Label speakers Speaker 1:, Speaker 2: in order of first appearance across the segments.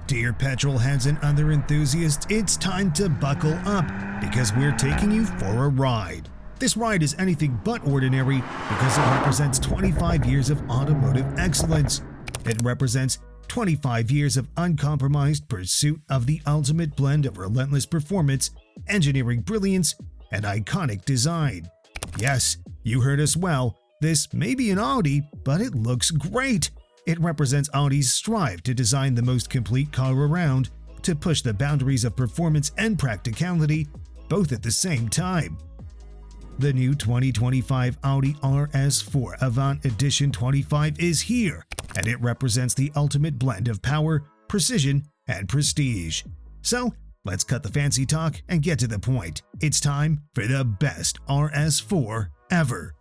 Speaker 1: Dear petrolheads and other enthusiasts, it's time to buckle up because we're taking you for a ride. This ride is anything but ordinary because it represents 25 years of automotive excellence. It represents 25 years of uncompromised pursuit of the ultimate blend of relentless performance, engineering brilliance, and iconic design. Yes, you heard us well. This may be an Audi, but it looks great. It represents Audi's strive to design the most complete car around, to push the boundaries of performance and practicality, both at the same time. The new 2025 Audi RS4 Avant Edition 25 is here, and it represents the ultimate blend of power, precision, and prestige. So, let's cut the fancy talk and get to the point. It's time for the best RS4 ever.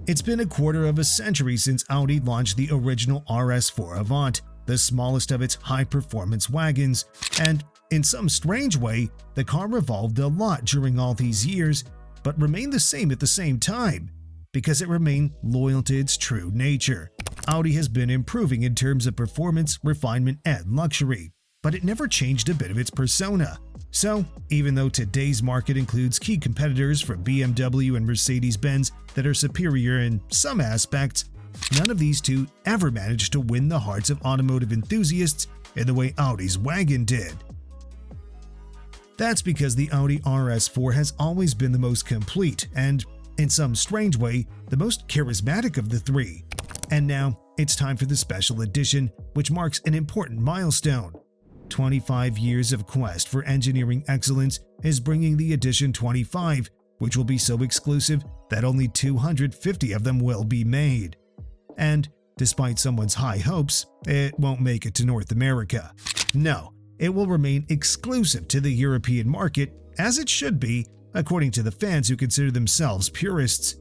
Speaker 1: It's been a quarter of a century since Audi launched the original RS4 Avant, the smallest of its high-performance wagons, and in some strange way, the car evolved a lot during all these years, but remained the same at the same time, because it remained loyal to its true nature. Audi has been improving in terms of performance, refinement, and luxury, but it never changed a bit of its persona. So, even though today's market includes key competitors from BMW and Mercedes-Benz that are superior in some aspects, none of these two ever managed to win the hearts of automotive enthusiasts in the way Audi's wagon did. That's because the Audi RS4 has always been the most complete and, in some strange way, the most charismatic of the three. And now, it's time for the special edition, which marks an important milestone. 25 years of quest for engineering excellence is bringing the Edition 25, which will be so exclusive that only 250 of them will be made. And, despite someone's high hopes, it won't make it to North America. No, it will remain exclusive to the European market, as it should be, according to the fans who consider themselves purists.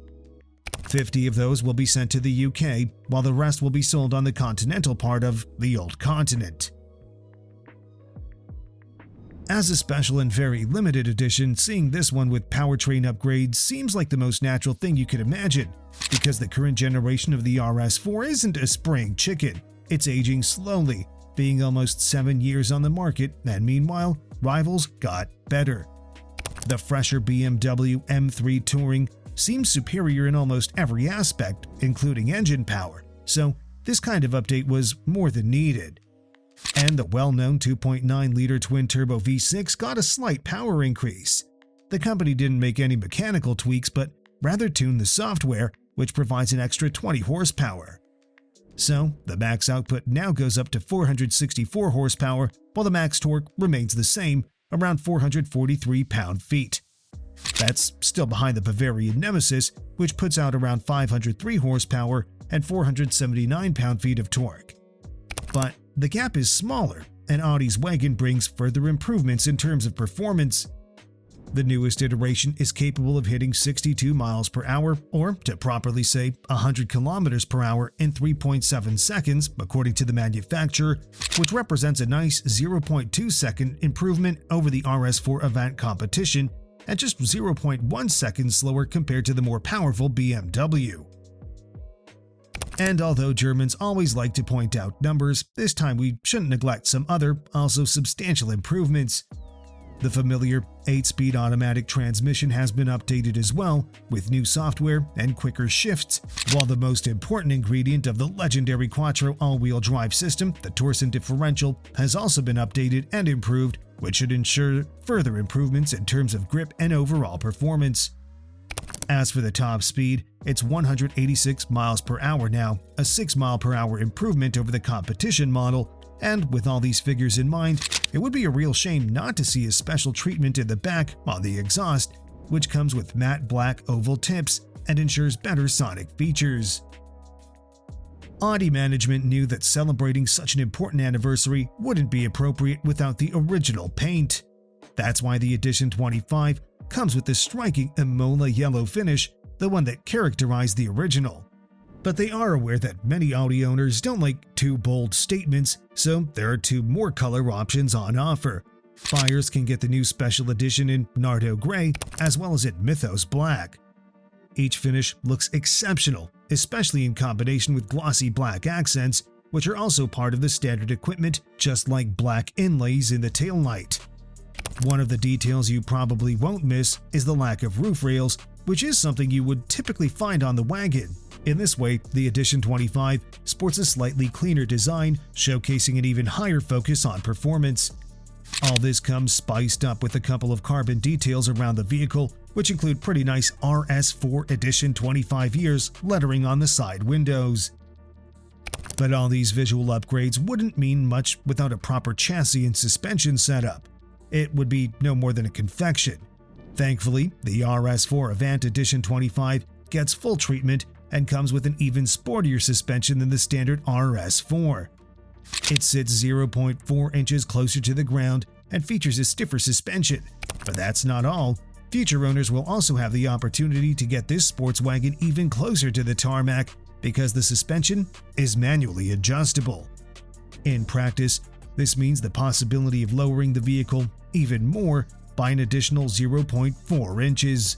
Speaker 1: 50 of those will be sent to the UK, while the rest will be sold on the continental part of the old continent. As a special and very limited edition, seeing this one with powertrain upgrades seems like the most natural thing you could imagine, because the current generation of the RS4 isn't a spring chicken. It's aging slowly, being almost 7 years on the market, and meanwhile, rivals got better. The fresher BMW M3 Touring seems superior in almost every aspect, including engine power, so this kind of update was more than needed. And the well-known 2.9-liter twin-turbo V6 got a slight power increase. The company didn't make any mechanical tweaks, but rather tuned the software, which provides an extra 20 horsepower. So, the max output now goes up to 464 horsepower, while the max torque remains the same, around 443 pound-feet. That's still behind the Bavarian Nemesis, which puts out around 503 horsepower and 479 pound-feet of torque. But the gap is smaller, and Audi's wagon brings further improvements in terms of performance. The newest iteration is capable of hitting 62 miles per hour, or to properly say 100 kilometers per hour in 3.7 seconds, according to the manufacturer, which represents a nice 0.2 second improvement over the RS4 Avant competition and just 0.1 seconds slower compared to the more powerful BMW. And although Germans always like to point out numbers, this time we shouldn't neglect some other, also substantial improvements. The familiar 8-speed automatic transmission has been updated as well, with new software and quicker shifts, while the most important ingredient of the legendary Quattro all-wheel drive system, the Torsen differential, has also been updated and improved, which should ensure further improvements in terms of grip and overall performance. As for the top speed, it's 186 miles per hour now, a 6 mile per hour improvement over the competition model, and with all these figures in mind, it would be a real shame not to see a special treatment in the back on the exhaust, which comes with matte black oval tips and ensures better sonic features. Audi management knew that celebrating such an important anniversary wouldn't be appropriate without the original paint. That's why the Edition 25 comes with this striking Imola yellow finish, the one that characterized the original. But they are aware that many Audi owners don't like too bold statements, so there are 2 more color options on offer. Buyers can get the new special edition in Nardo Gray as well as in Mythos Black. Each finish looks exceptional, especially in combination with glossy black accents, which are also part of the standard equipment, just like black inlays in the taillight. One of the details you probably won't miss is the lack of roof rails, which is something you would typically find on the wagon. In this way, the Edition 25 sports a slightly cleaner design, showcasing an even higher focus on performance. All this comes spiced up with a couple of carbon details around the vehicle, which include pretty nice RS4 Edition 25 years lettering on the side windows. But all these visual upgrades wouldn't mean much without a proper chassis and suspension setup. It would be no more than a confection. Thankfully, the RS4 Avant Edition 25 gets full treatment and comes with an even sportier suspension than the standard RS4. It sits 0.4 inches closer to the ground and features a stiffer suspension. But that's not all. Future owners will also have the opportunity to get this sports wagon even closer to the tarmac because the suspension is manually adjustable. In practice, this means the possibility of lowering the vehicle even more by an additional 0.4 inches.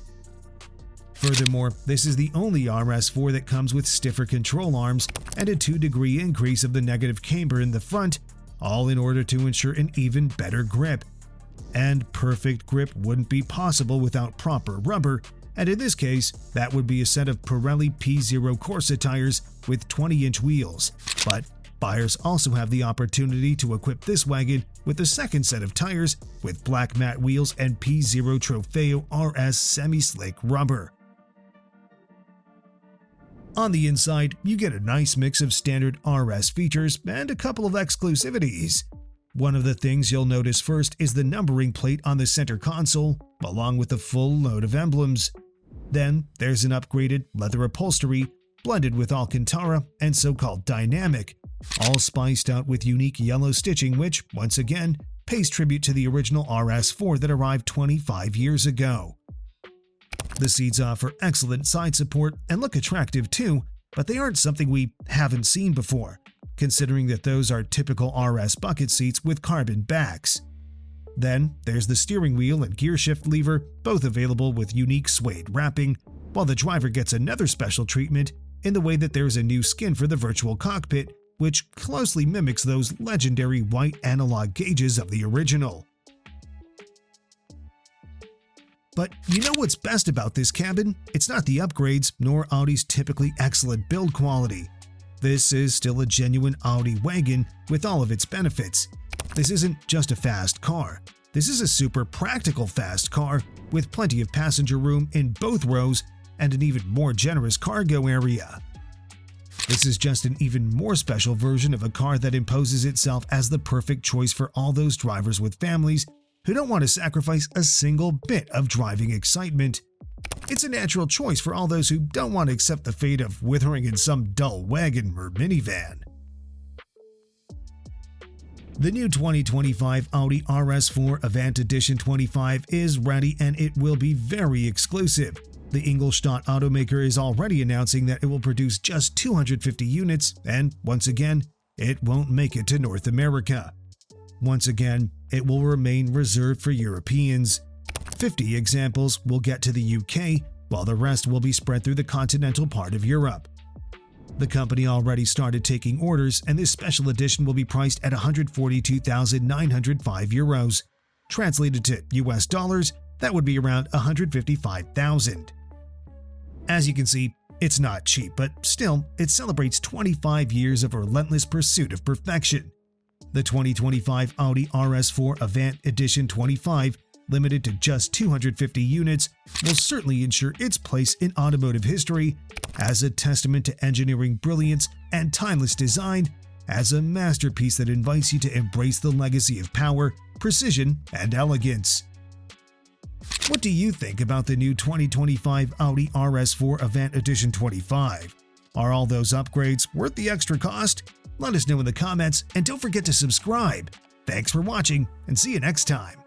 Speaker 1: Furthermore, this is the only RS4 that comes with stiffer control arms and a 2-degree increase of the negative camber in the front, all in order to ensure an even better grip. And perfect grip wouldn't be possible without proper rubber, and in this case, that would be a set of Pirelli P0 Corsa tires with 20-inch wheels. But buyers also have the opportunity to equip this wagon with a second set of tires with black matte wheels and P0 Trofeo RS semi-slick rubber. On the inside, you get a nice mix of standard RS features and a couple of exclusivities. One of the things you'll notice first is the numbering plate on the center console, along with a full load of emblems. Then there's an upgraded leather upholstery, blended with Alcantara and so-called dynamic, all spiced out with unique yellow stitching which, once again, pays tribute to the original RS4 that arrived 25 years ago. The seats offer excellent side support and look attractive too, but they aren't something we haven't seen before, considering that those are typical RS bucket seats with carbon backs. Then there's the steering wheel and gear shift lever, both available with unique suede wrapping, while the driver gets another special treatment in the way that there's a new skin for the virtual cockpit, which closely mimics those legendary white analog gauges of the original. But you know what's best about this cabin? It's not the upgrades, nor Audi's typically excellent build quality. This is still a genuine Audi wagon with all of its benefits. This isn't just a fast car. This is a super practical fast car with plenty of passenger room in both rows and an even more generous cargo area. This is just an even more special version of a car that imposes itself as the perfect choice for all those drivers with families who don't want to sacrifice a single bit of driving excitement. It's a natural choice for all those who don't want to accept the fate of withering in some dull wagon or minivan. The new 2025 Audi RS4 Avant Edition 25 is ready and it will be very exclusive. The Ingolstadt automaker is already announcing that it will produce just 250 units and, once again, it won't make it to North America. Once again, it will remain reserved for Europeans. 50 examples will get to the UK, while the rest will be spread through the continental part of Europe. The company already started taking orders, and this special edition will be priced at €142,905. Translated to US dollars, that would be around $155,000. As you can see, it's not cheap, but still, it celebrates 25 years of relentless pursuit of perfection. The 2025 Audi RS4 Avant Edition 25, limited to just 250 units, will certainly ensure its place in automotive history as a testament to engineering brilliance and timeless design, as a masterpiece that invites you to embrace the legacy of power, precision, and elegance. What do you think about the new 2025 Audi RS4 Avant Edition 25? Are all those upgrades worth the extra cost? Let us know in the comments, and don't forget to subscribe. Thanks for watching, and see you next time.